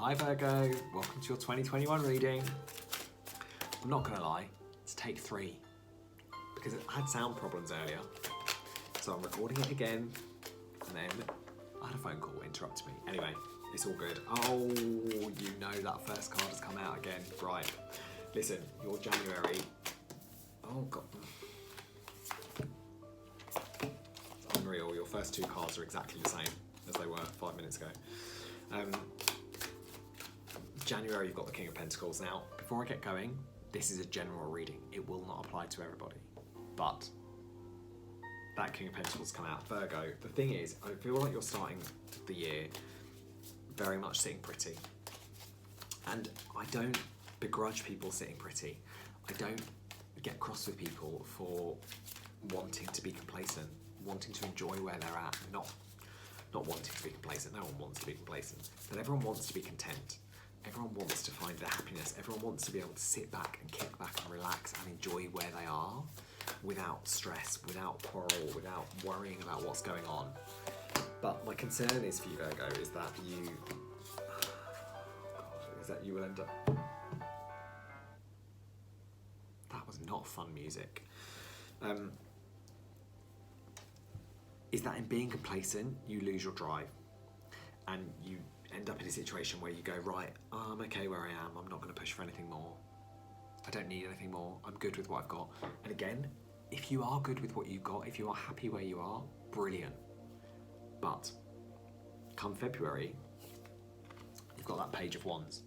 Hi Virgo, welcome to your 2021 reading. I'm not gonna lie, it's take 3 because I had sound problems earlier, so I'm recording it again, and then I had a phone call interrupt me. Anyway, it's all good. Oh, you know that first card has come out again. Right, listen, your January. Oh god, it's unreal. Your first 2 cards are exactly the same as they were 5 minutes ago. January, you've got the King of Pentacles. Now, before I get going, this is a general reading. It will not apply to everybody, but that King of Pentacles come out. Virgo, the thing is, I feel like you're starting the year very much sitting pretty. And I don't begrudge people sitting pretty. I don't get cross with people for wanting to be complacent, wanting to enjoy where they're at, not wanting to be complacent. No one wants to be complacent, but everyone wants to be content. Everyone wants to find their happiness. Everyone wants to be able to sit back and kick back and relax and enjoy where they are without stress, without quarrel, without worrying about what's going on. But my concern is for you, Virgo, is that you will end up... That was not fun music. Is that in being complacent, you lose your drive and you end up in a situation where you go, right, I'm okay where I am, I'm not going to push for anything more, I don't need anything more, I'm good with what I've got. And again, if you are good with what you've got, if you are happy where you are, brilliant. But come February, you've got that Page of Wands.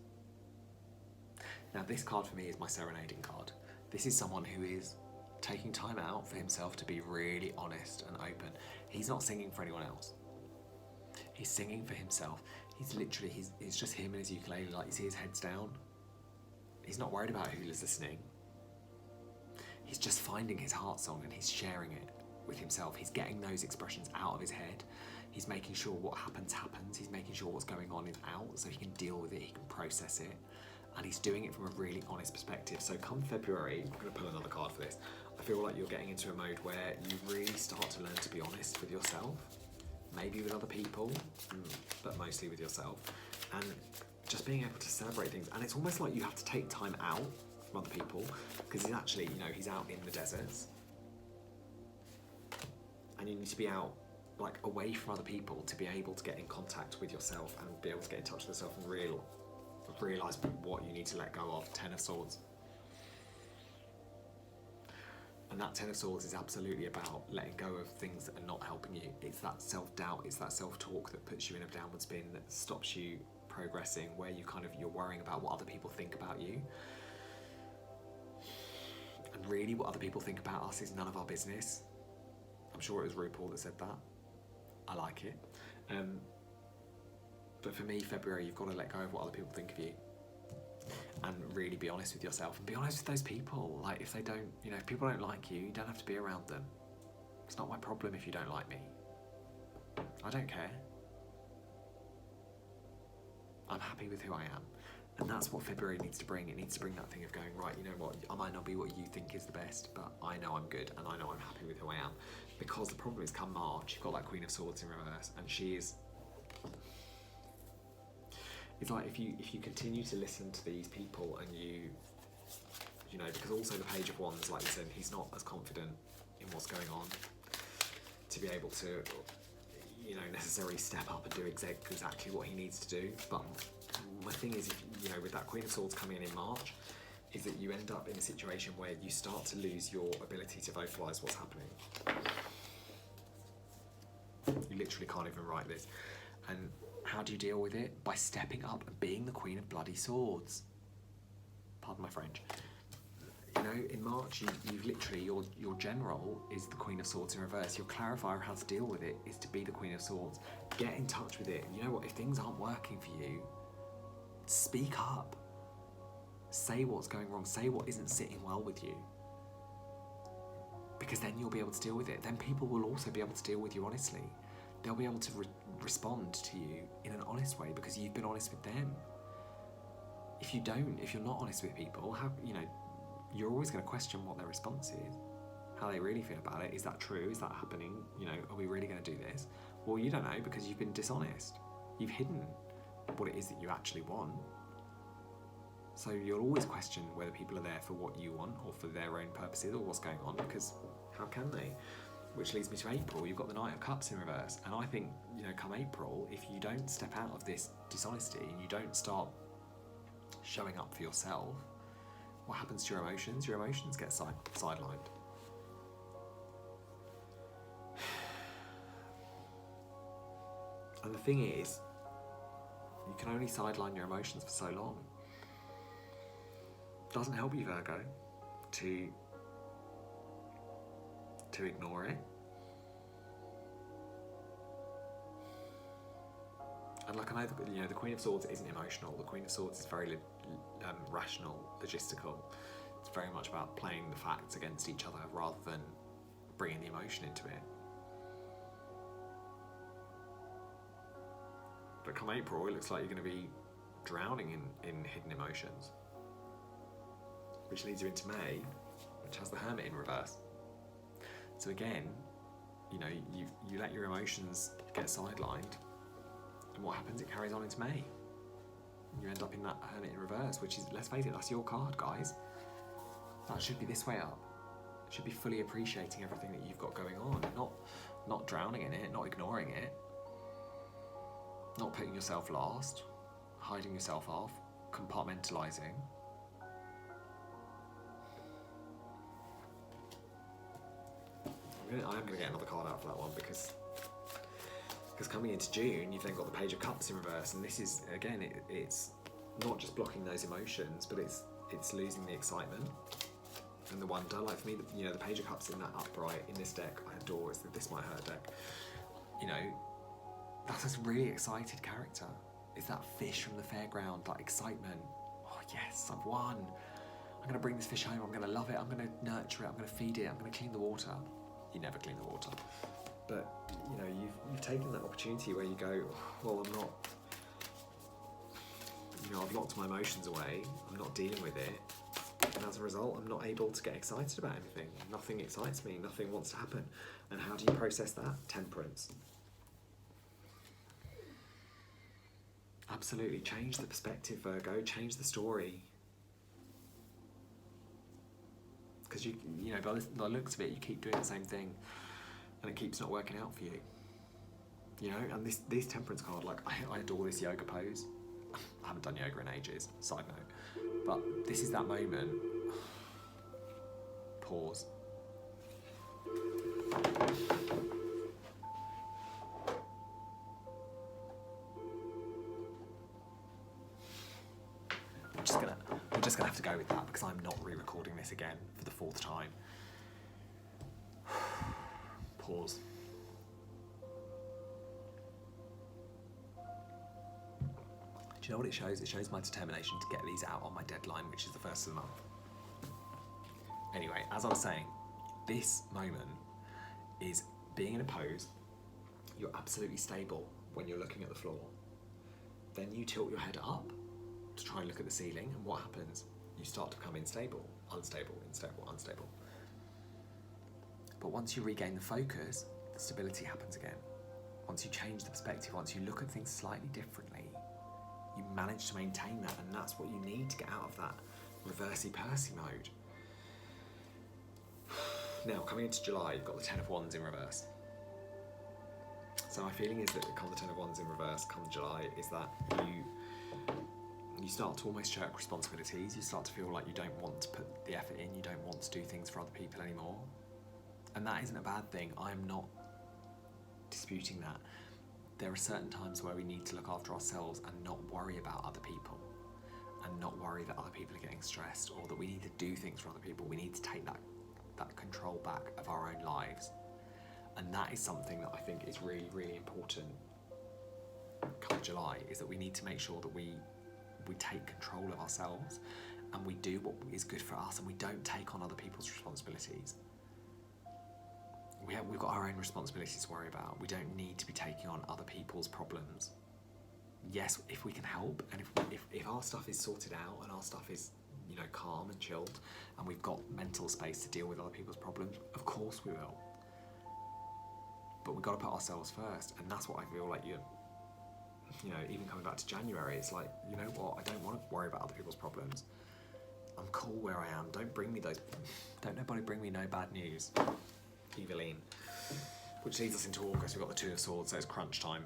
Now this card for me is my serenading card. This is someone who is taking time out for himself to be really honest and open. He's not singing for anyone else. He's singing for himself. He's literally, it's just him and his ukulele, like you see his head's down. He's not worried about who is listening. He's just finding his heart song and he's sharing it with himself. He's getting those expressions out of his head. He's making sure what happens. He's making sure what's going on is out so he can deal with it, he can process it. And he's doing it from a really honest perspective. So come February, I'm gonna pull another card for this. I feel like you're getting into a mode where you really start to learn to be honest with yourself. Maybe with other people, but mostly with yourself. And just being able to celebrate things. And it's almost like you have to take time out from other people because he's actually, you know, he's out in the deserts. And you need to be out, like, away from other people to be able to get in contact with yourself and be able to get in touch with yourself and realise what you need to let go of. 10 of Swords. And that 10 of Swords is absolutely about letting go of things that are not helping you. It's that self-doubt, it's that self-talk that puts you in a downward spin, that stops you progressing, where you're worrying about what other people think about you. And really what other people think about us is none of our business. I'm sure it was RuPaul that said that. I like it. But for me, February, you've got to let go of what other people think of you. And really be honest with yourself and be honest with those people. Like if people don't like you, you don't have to be around them. It's not my problem if you don't like me. I don't care. I'm happy with who I am. And that's what February needs to bring. It needs to bring that thing of going, right, you know what, I might not be what you think is the best, but I know I'm good and I know I'm happy with who I am. Because the problem is come March, you've got that Queen of Swords in reverse and she is... It's like if you continue to listen to these people and you know, because also the Page of Wands, like you said, he's not as confident in what's going on to be able to, you know, necessarily step up and do exactly what he needs to do. But my thing is, you know, with that Queen of Swords coming in March, is that you end up in a situation where you start to lose your ability to vocalise what's happening. You literally can't even write this. And how do you deal with it? By stepping up and being the Queen of Bloody Swords. Pardon my French. You know, in March, you've literally, your general is the Queen of Swords in reverse. Your clarifier how to deal with it is to be the Queen of Swords. Get in touch with it. You know what, if things aren't working for you, speak up. Say what's going wrong. Say what isn't sitting well with you. Because then you'll be able to deal with it. Then people will also be able to deal with you honestly. They'll be able to respond to you in an honest way because you've been honest with them. If you're not honest with people, you're always going to question what their response is, how they really feel about it. Is that true? Is that happening? You know, are we really going to do this? Well, you don't know because you've been dishonest. You've hidden. what it is that you actually want. So you'll always question whether people are there for what you want or for their own purposes or what's going on, because how can they? Which leads me to April. You've got the Knight of Cups in reverse. And I think, come April, if you don't step out of this dishonesty and you don't start showing up for yourself, what happens to your emotions? Your emotions get sidelined. And the thing is, you can only sideline your emotions for so long. It doesn't help you, Virgo, to ignore it. And like, I know the Queen of Swords isn't emotional. The Queen of Swords is very rational, logistical. It's very much about playing the facts against each other rather than bringing the emotion into it. But come April, it looks like you're going to be drowning in hidden emotions. Which leads you into May, which has the Hermit in reverse. So again, you let your emotions get sidelined, and what happens? It carries on into May. You end up in that Hermit in reverse, which is, let's face it, that's your card, guys. That should be this way up. It should be fully appreciating everything that you've got going on, not drowning in it, not ignoring it, not putting yourself last, hiding yourself off, compartmentalizing. I'm going to get another card out for that one because coming into June, you've then got the Page of Cups in reverse, and this is, again, it's not just blocking those emotions, but it's losing the excitement and the wonder. Like for me, the Page of Cups in that upright in this deck, I adore. It's the This Might Hurt deck. That's a really excited character. It's that fish from the fairground, that excitement. Oh yes, I've won. I'm going to bring this fish home. I'm going to love it. I'm going to nurture it. I'm going to feed it. I'm going to clean the water. You never clean the water, but you've taken that opportunity where you go, well, I'm not, I've locked my emotions away, I'm not dealing with it, and as a result I'm not able to get excited about anything. Nothing excites me, nothing wants to happen. And how do you process that? Temperance. Absolutely, change the perspective, Virgo, change the story. Because by the looks of it, you keep doing the same thing, and it keeps not working out for you. And this Temperance card, like I adore this yoga pose. I haven't done yoga in ages, side note, but this is that moment. Pause. We're just gonna have to go with that because I'm not re-recording this again for the 4th time. Pause. Do you know what it shows? It shows my determination to get these out on my deadline, which is the 1st of the month. Anyway, as I was saying, this moment is being in a pose. You're absolutely stable when you're looking at the floor. Then you tilt your head up to try and look at the ceiling, and what happens? You start to become unstable. But once you regain the focus, the stability happens again. Once you change the perspective, once you look at things slightly differently, you manage to maintain that, and that's what you need to get out of that reversey-pursey mode. Now, coming into July, you've got the Ten of Wands in reverse. So my feeling is that come the Ten of Wands in reverse, come July, is that you start to almost shirk responsibilities. You start to feel like you don't want to put the effort in, you don't want to do things for other people anymore. And that isn't a bad thing. I'm not disputing that. There are certain times where we need to look after ourselves and not worry about other people, and not worry that other people are getting stressed, or that we need to do things for other people. We need to take that control back of our own lives. And that is something that I think is really, really important come July, is that we need to make sure that we take control of ourselves and we do what is good for us, and we don't take on other people's responsibilities. We've got our own responsibilities to worry about. We don't need to be taking on other people's problems. Yes, if we can help, and if our stuff is sorted out and our stuff is calm and chilled, and we've got mental space to deal with other people's problems, of course we will. But we've got to put ourselves first, and that's what I feel like you know, even coming back to January, it's like, you know what, I don't want to worry about other people's problems. I'm cool where I am. Don't nobody bring me no bad news. Eveline. Which leads us into August. We've got the Two of Swords, so it's crunch time.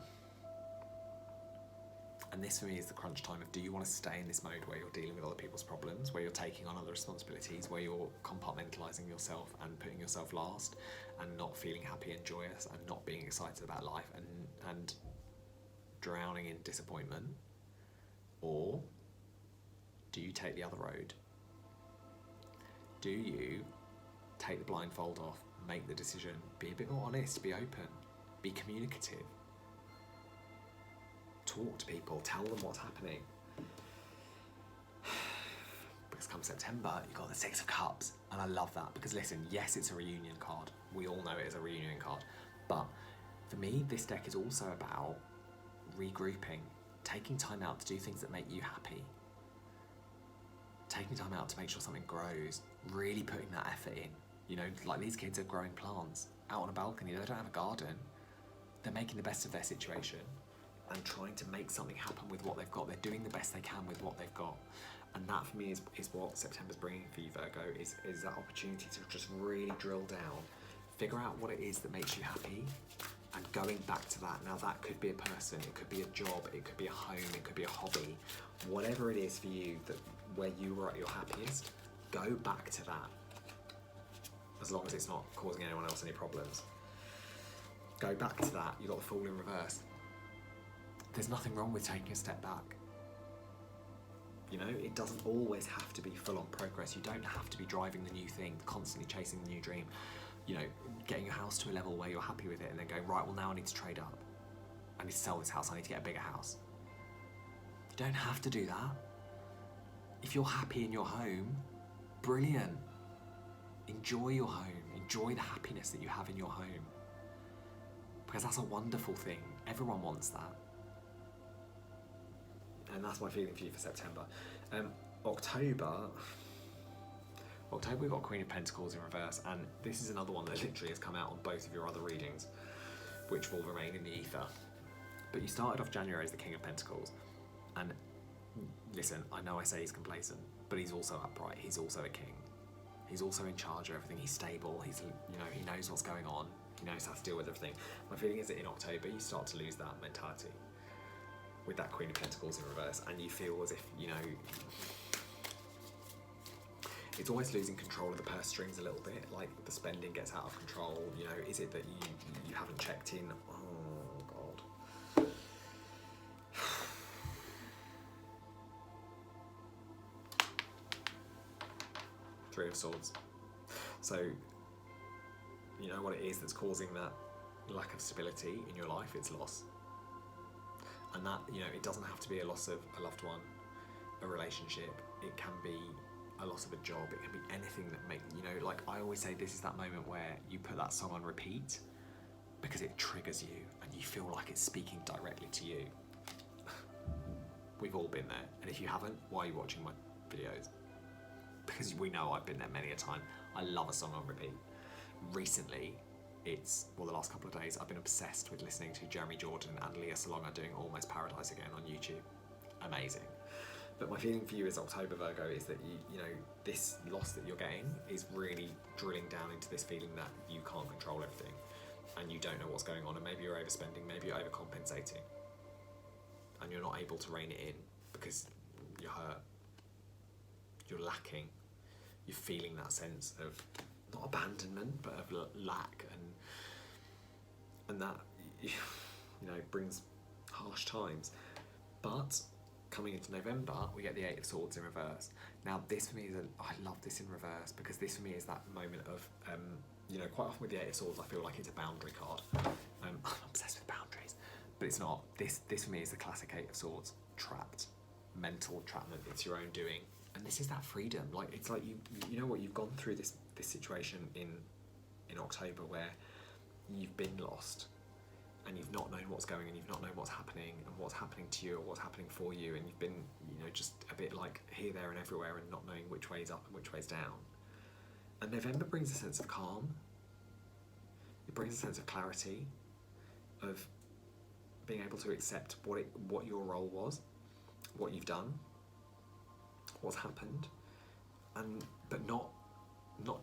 And this for me is the crunch time of, do you want to stay in this mode where you're dealing with other people's problems, where you're taking on other responsibilities, where you're compartmentalising yourself and putting yourself last and not feeling happy and joyous and not being excited about life and drowning in disappointment? Or do you take the other road? Do you take the blindfold off, make the decision, be a bit more honest, be open, be communicative, talk to people, tell them what's happening? Because come September, you've got the Six of Cups, and I love that because listen, yes, it's a reunion card. We all know it is a reunion card, but for me, this deck is also about regrouping, taking time out to do things that make you happy, taking time out to make sure something grows, really putting that effort in. You know, like these kids are growing plants out on a balcony, they don't have a garden. They're making the best of their situation and trying to make something happen with what they've got. They're doing the best they can with what they've got. And that for me is what September's bringing for you, Virgo, is that opportunity to just really drill down, figure out what it is that makes you happy, and going back to that. Now that could be a person, it could be a job, it could be a home, it could be a hobby. Whatever it is for you, that where you were at your happiest, go back to that. As long as it's not causing anyone else any problems. Go back to that. You've got the Fool in reverse. There's nothing wrong with taking a step back. You know, it doesn't always have to be full-on progress. You don't have to be driving the new thing, constantly chasing the new dream. You know, getting your house to a level where you're happy with it and then going, right, well now I need to trade up. I need to sell this house, I need to get a bigger house. You don't have to do that. If you're happy in your home, brilliant. Enjoy your home, enjoy the happiness that you have in your home. Because that's a wonderful thing. Everyone wants that. And that's my feeling for you for September. October, we've got Queen of Pentacles in reverse, and this is another one that literally has come out on both of your other readings, which will remain in the ether. But you started off January as the King of Pentacles, and listen, I know I say he's complacent, but he's also upright, he's also a king. He's also in charge of everything, he's stable, he's, you know, he knows what's going on, he knows how to deal with everything. My feeling is that in October you start to lose that mentality with that Queen of Pentacles in reverse, and you feel as if, you know, it's almost losing control of the purse strings a little bit, like the spending gets out of control. You know, is it that you haven't checked in? Oh God. Three of Swords. So, you know what it is that's causing that lack of stability in your life? It's loss. And that, you know, it doesn't have to be a loss of a loved one, a relationship. It can be a loss of a job. It can be anything that you know, like I always say, this is that moment where you put that song on repeat because it triggers you and you feel like it's speaking directly to you. We've all been there. And if you haven't, why are you watching my videos? Because we know I've been there many a time. I love a song on repeat. Recently, the last couple of days, I've been obsessed with listening to Jeremy Jordan and Leah Salonga doing Almost Paradise Again on YouTube. Amazing. But my feeling for you as October, Virgo, is that you know, this loss that you're getting is really drilling down into this feeling that you can't control everything and you don't know what's going on, and maybe you're overspending, maybe you're overcompensating and you're not able to rein it in because you're hurt, you're lacking, you're feeling that sense of not abandonment but of lack, and that, you know, brings harsh times. But coming into November, we get the Eight of Swords in reverse. Now this for me is, I love this in reverse because this for me is that moment of, you know, quite often with the Eight of Swords I feel like it's a boundary card. I'm obsessed with boundaries, but it's not. This for me is the classic Eight of Swords, trapped, mental entrapment, it's your own doing. And this is that freedom, like it's like you know what, you've gone through this situation in October where you've been lost and you've not known what's going on, you've not known what's happening and what's happening to you or what's happening for you, and you've been, you know, just a bit like here, there and everywhere and not knowing which way's up and which way's down. And November brings a sense of calm, it brings a sense of clarity, of being able to accept what your role was, what you've done, what's happened, but not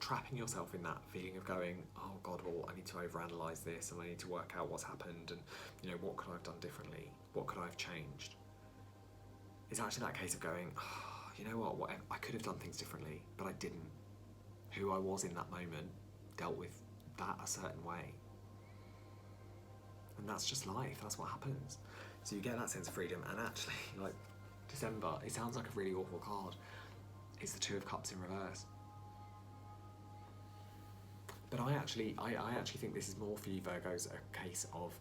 trapping yourself in that feeling of going, oh God, well, I need to overanalyze this and I need to work out what's happened and, you know, what could I have done differently? What could I have changed? It's actually that case of going, oh, you know what, I could have done things differently, but I didn't. Who I was in that moment dealt with that a certain way. And that's just life, that's what happens. So you get that sense of freedom, and actually, like, December, it sounds like a really awful card. It's the Two of Cups in reverse. But I actually think this is more for you Virgos a case of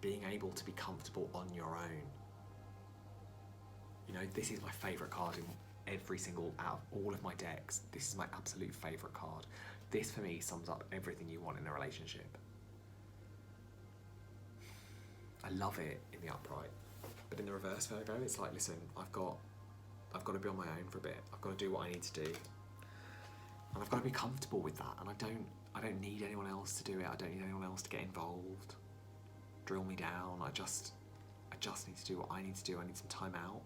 being able to be comfortable on your own. You know, this is my favourite card in every single, out of all of my decks. This is my absolute favourite card. This for me sums up everything you want in a relationship. I love it in the upright. But in the reverse, Virgo, it's like, listen, I've got to be on my own for a bit. I've got to do what I need to do. And I've got to be comfortable with that. And I don't need anyone else to do it. I don't need anyone else to get involved, drill me down. I just need to do what I need to do. I need some time out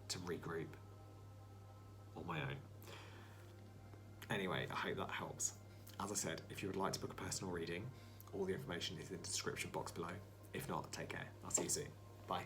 to regroup on my own. Anyway, I hope that helps. As I said, if you would like to book a personal reading, all the information is in the description box below. If not, take care. I'll see you soon. Bye.